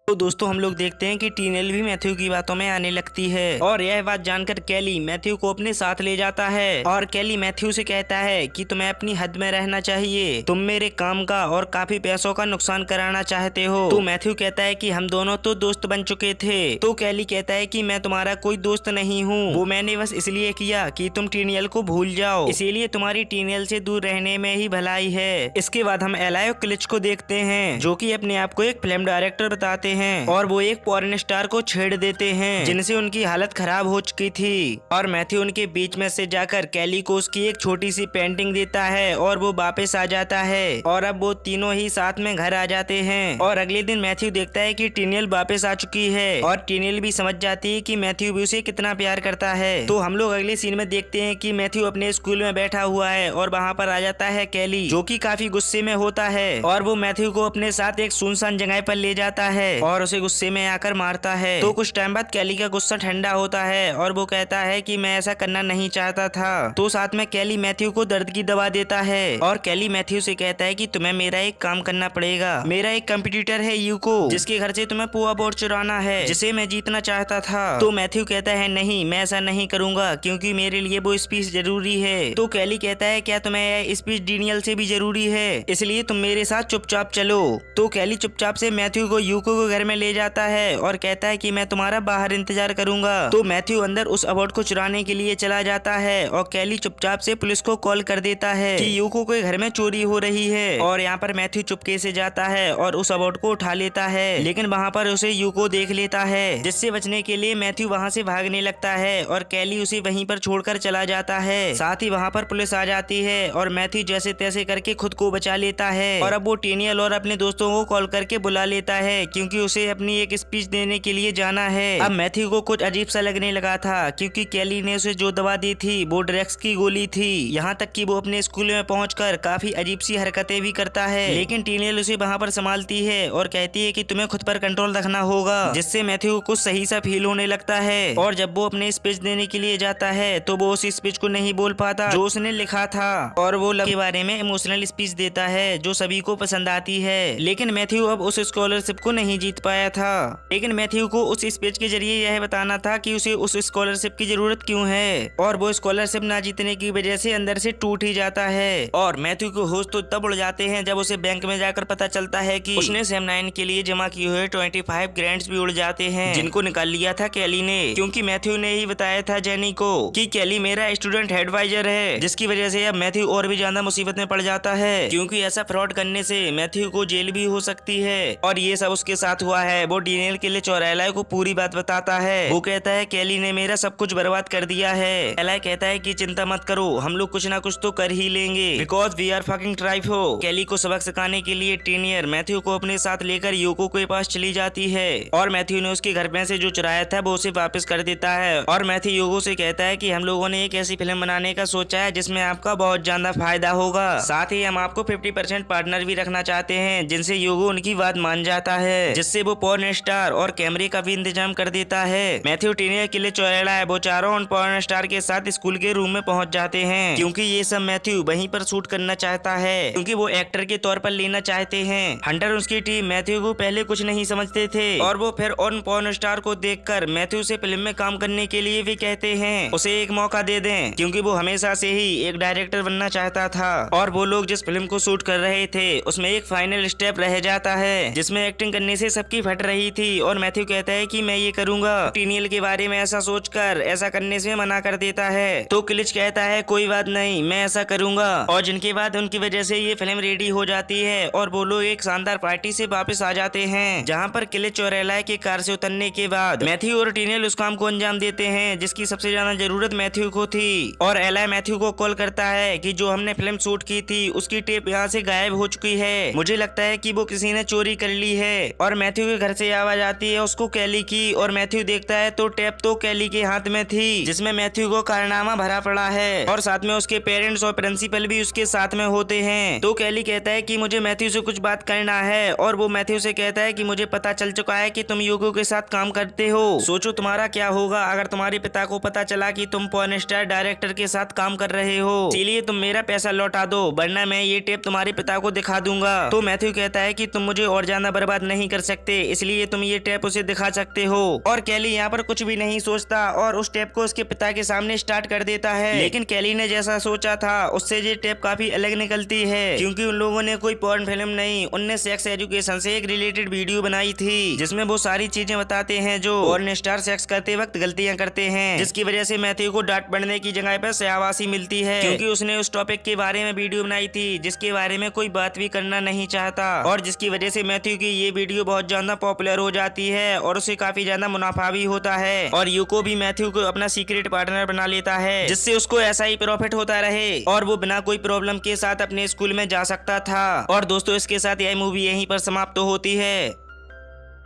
तो दोस्तों हम लोग देखते हैं कि टीनेल भी मैथ्यू की बातों में आने लगती है और यह बात जानकर कैली मैथ्यू को अपने साथ ले जाता है और कैली मैथ्यू से कहता है कि तुम्हें अपनी हद में रहना चाहिए, तुम मेरे काम का और काफी पैसों का नुकसान कराना चाहते हो। तो मैथ्यू कहता है कि हम दोनों तो दोस्त बन चुके थे। तो कैली कहता है कि मैं तुम्हारा कोई दोस्त नहीं हूँ, वो मैंने बस इसलिए किया कि तुम टीनेल को भूल जाओ, इसीलिए तुम्हारी टीनेल से दूर रहने में ही भलाई है। इसके बाद हम एलाय और क्लिच को देखते हैं जो कि अपने आप को एक फिल्म डायरेक्टर बताते हैं और वो एक पॉर्न स्टार को छेड़ देते हैं जिनसे उनकी हालत खराब हो चुकी थी। और मैथ्यू उनके बीच में से जाकर कैली को उसकी एक छोटी सी पेंटिंग देता है और वो वापस आ जाता है और अब वो तीनों ही साथ में घर आ जाते हैं। और अगले दिन मैथ्यू देखता है कि टीनेल वापस आ चुकी है और टीनेल भी समझ जाती है कि मैथ्यू भी उसे कितना प्यार करता है। तो हम लोग अगले सीन में देखते हैं कि मैथ्यू अपने स्कूल में बैठा हुआ है और वहाँ पर आ जाता है कैली जो कि काफी गुस्से में होता है और वो मैथ्यू को अपने साथ एक सुनसान जगह पर ले जाता है और उसे गुस्से में आकर मारता है। तो कुछ टाइम बाद कैली का गुस्सा ठंडा होता है और वो कहता है कि मैं ऐसा करना नहीं चाहता था। तो साथ में कैली मैथ्यू को दर्द की दवा देता है और कैली मैथ्यू से कहता है कि तुम्हें मेरा एक काम करना पड़ेगा। मेरा एक कंपटीटर है यूको जिसके घर से तुम्हें पोआ बोर्ड चुराना है जिसे मैं जीतना चाहता था। तो मैथ्यू कहता है नहीं, मैं ऐसा नहीं करूंगा क्योंकि मेरे लिए वो स्पीच जरूरी है। तो कैली कहता है क्या तुम्हें यह स्पीच डीनियल से भी जरूरी है, इसलिए तुम मेरे साथ चुपचाप चलो। तो कैली चुपचाप से मैथ्यू को यूको को घर में ले जाता है और कहता है कि मैं तुम्हारा बाहर इंतजार करूंगा। तो मैथ्यू अंदर उस अवार्ड को चुराने के लिए चला जाता है और कैली चुपचाप से पुलिस को कॉल कर देता है कि यूको के घर में चोरी हो रही है। और यहाँ पर मैथ्यू चुपके से जाता है और उस अवार्ड को उठा लेता है, लेकिन वहाँ पर उसे यूको देख लेता है जिससे बचने के लिए मैथ्यू वहाँ से भागने लगता है और कैली उसे वहीं पर छोड़कर चला जाता है। साथ ही वहाँ पर पुलिस आ जाती है और मैथ्यू जैसे तैसे करके खुद को बचा लेता है और अब वो टीनियल और अपने दोस्तों को कॉल करके बुला लेता है क्योंकि उसे अपनी एक स्पीच देने के लिए जाना है। अब मैथ्यू को कुछ अजीब सा लगने लगा था क्योंकि कैली ने उसे जो दवा दी थी वो ड्रग्स की गोली थी। यहाँ तक कि वो अपने स्कूल में पहुंचकर काफी अजीब सी हरकतें भी करता है, लेकिन टीनेल उसे वहाँ पर संभालती है और कहती है कि तुम्हें खुद पर कंट्रोल रखना होगा, जिससे मैथ्यू को कुछ सही सा फील होने लगता है। और जब वो अपने स्पीच देने के लिए जाता है तो वो उस स्पीच को नहीं बोल पाता जो उसने लिखा था और वो लव के बारे में इमोशनल स्पीच देता है जो सभी को पसंद आती है। लेकिन मैथ्यू अब उस स्कॉलरशिप को नहीं जीत पाया था, लेकिन मैथ्यू को उस स्पीच के जरिए यह बताना था कि उसे उस स्कॉलरशिप की जरूरत क्यों है और वो स्कॉलरशिप ना जीतने की वजह से अंदर से टूट ही जाता है। और मैथ्यू के होश तो तब उड़ जाते हैं जब उसे बैंक में जाकर पता चलता है कि उसने सेम 9 के लिए जमा किए हुए 25 ग्रांट्स भी उड़ जाते हैं जिनको निकाल लिया था कैली ने, क्योंकि मैथ्यू ने ही बताया था जेनी को कि कैली मेरा स्टूडेंट एडवाइजर है, जिसकी वजह से अब मैथ्यू और भी ज्यादा मुसीबत में पड़ जाता है क्योंकि ऐसा फ्रॉड करने से मैथ्यू को जेल भी हो सकती है। और ये सब उसके साथ हुआ है। वो डीनियल के लिए एलाय को पूरी बात बताता है। वो कहता है कैली ने मेरा सब कुछ बर्बाद कर दिया है। एलाय कहता है कि चिंता मत करो, हम लोग कुछ ना कुछ तो कर ही लेंगे बिकॉज वी आर फकिंग ट्राइफो। कैली को सबक सिखाने के लिए टीनियर मैथ्यू को अपने साथ लेकर यूको के पास चली जाती है और मैथ्यू ने उसके घर में से जो चुराया था वो उसे वापस कर देता है। और मैथ्यू यूको से कहता है कि हम लोगों ने एक ऐसी फिल्म बनाने का सोचा है जिसमें आपका बहुत ज्यादा फायदा होगा, साथ ही हम आपको 50% पार्टनर भी रखना चाहते हैं जिनसे यूको उनकी बात मान जाता है, जिससे वो पॉर्न स्टार और कैमरे का भी इंतजाम कर देता है। मैथ्यू टीनियर के लिए चौड़ा है, वो चारों उन पॉर्न स्टार के साथ स्कूल के रूम में पहुंच जाते हैं क्योंकि ये सब मैथ्यू वहीं पर शूट करना चाहता है क्योंकि वो एक्टर के तौर पर लेना चाहते हैं। हंटर उसकी टीम मैथ्यू को पहले कुछ नहीं समझते थे और वो फिर उन पॉर्न स्टार को देखकर मैथ्यू से फिल्म में काम करने के लिए भी कहते हैं उसे एक मौका दे दें क्योंकि वो हमेशा से ही एक डायरेक्टर बनना चाहता था। और वो लोग जिस फिल्म को शूट कर रहे थे उसमें एक फाइनल स्टेप रह जाता है जिसमें एक्टिंग करने से सबकी फट रही थी और मैथ्यू कहता है कि मैं ये करूंगा। टीनियल के बारे में ऐसा सोचकर ऐसा करने से मना कर देता है। तो क्लिच कहता है कोई बात नहीं, मैं ऐसा करूंगा। और जिनके बाद उनकी वजह से ये फिल्म रेडी हो जाती है और वो लोग एक शानदार पार्टी से वापस आ जाते हैं जहाँ पर क्लिच और एलाय के कार से उतरने के बाद मैथ्यू और टीनियल उस काम को अंजाम देते हैं जिसकी सबसे ज्यादा जरूरत मैथ्यू को थी। और एलाय मैथ्यू को कॉल करता है कि जो हमने फिल्म शूट की थी उसकी टेप यहाँ से गायब हो चुकी है, मुझे लगता है कि वो किसी ने चोरी कर ली है। और मैथ्यू के घर से आवाज आती है उसको कैली की और मैथ्यू देखता है तो टेप तो कैली के हाथ में थी जिसमें मैथ्यू को कारनामा भरा पड़ा है और साथ में उसके पेरेंट्स और प्रिंसिपल भी उसके साथ में होते हैं। तो कैली कहता है कि मुझे मैथ्यू से कुछ बात करना है और वो मैथ्यू से कहता है कि मुझे पता चल चुका है कि तुम यूको के साथ काम करते हो, सोचो तुम्हारा क्या होगा अगर तुम्हारे पिता को पता चला कि तुम पॉर्न स्टार डायरेक्टर के साथ काम कर रहे हो, इसीलिए तुम मेरा पैसा लौटा दो वरना मैं ये टेप तुम्हारे पिता को दिखा दूंगा। तो मैथ्यू कहता है कि तुम मुझे और ज्यादा बर्बाद नहीं कर सकते सकते, इसलिए तुम ये टेप उसे दिखा सकते हो। और कैली यहाँ पर कुछ भी नहीं सोचता और उस टेप को उसके पिता के सामने स्टार्ट कर देता है। लेकिन कैली ने जैसा सोचा था उससे ये टेप काफी अलग निकलती है, क्योंकि उन लोगों ने कोई पॉर्न फिल्म नहीं, उनने सेक्स एजुकेशन से एक रिलेटेड वीडियो बनाई थी, जिसमें वो सारी चीजें बताते हैं जो पॉर्न स्टार सेक्स करते वक्त गलतियां करते हैं, जिसकी वजह से मैथ्यू को डांट पड़ने की जगह पर शाबाशी मिलती है, क्योंकि उसने उस टॉपिक के बारे में वीडियो बनाई थी जिसके बारे में कोई बात भी करना नहीं चाहता, और जिसकी वजह से मैथ्यू की ये वीडियो बहुत ज्यादा पॉपुलर हो जाती है और उसे काफी ज्यादा मुनाफा भी होता है। और यूको भी मैथ्यू को अपना सीक्रेट पार्टनर बना लेता है, जिससे उसको ऐसा ही प्रॉफिट होता रहे और वो बिना कोई प्रॉब्लम के साथ अपने स्कूल में जा सकता था। और दोस्तों, इसके साथ यह मूवी यहीं पर समाप्त होती है।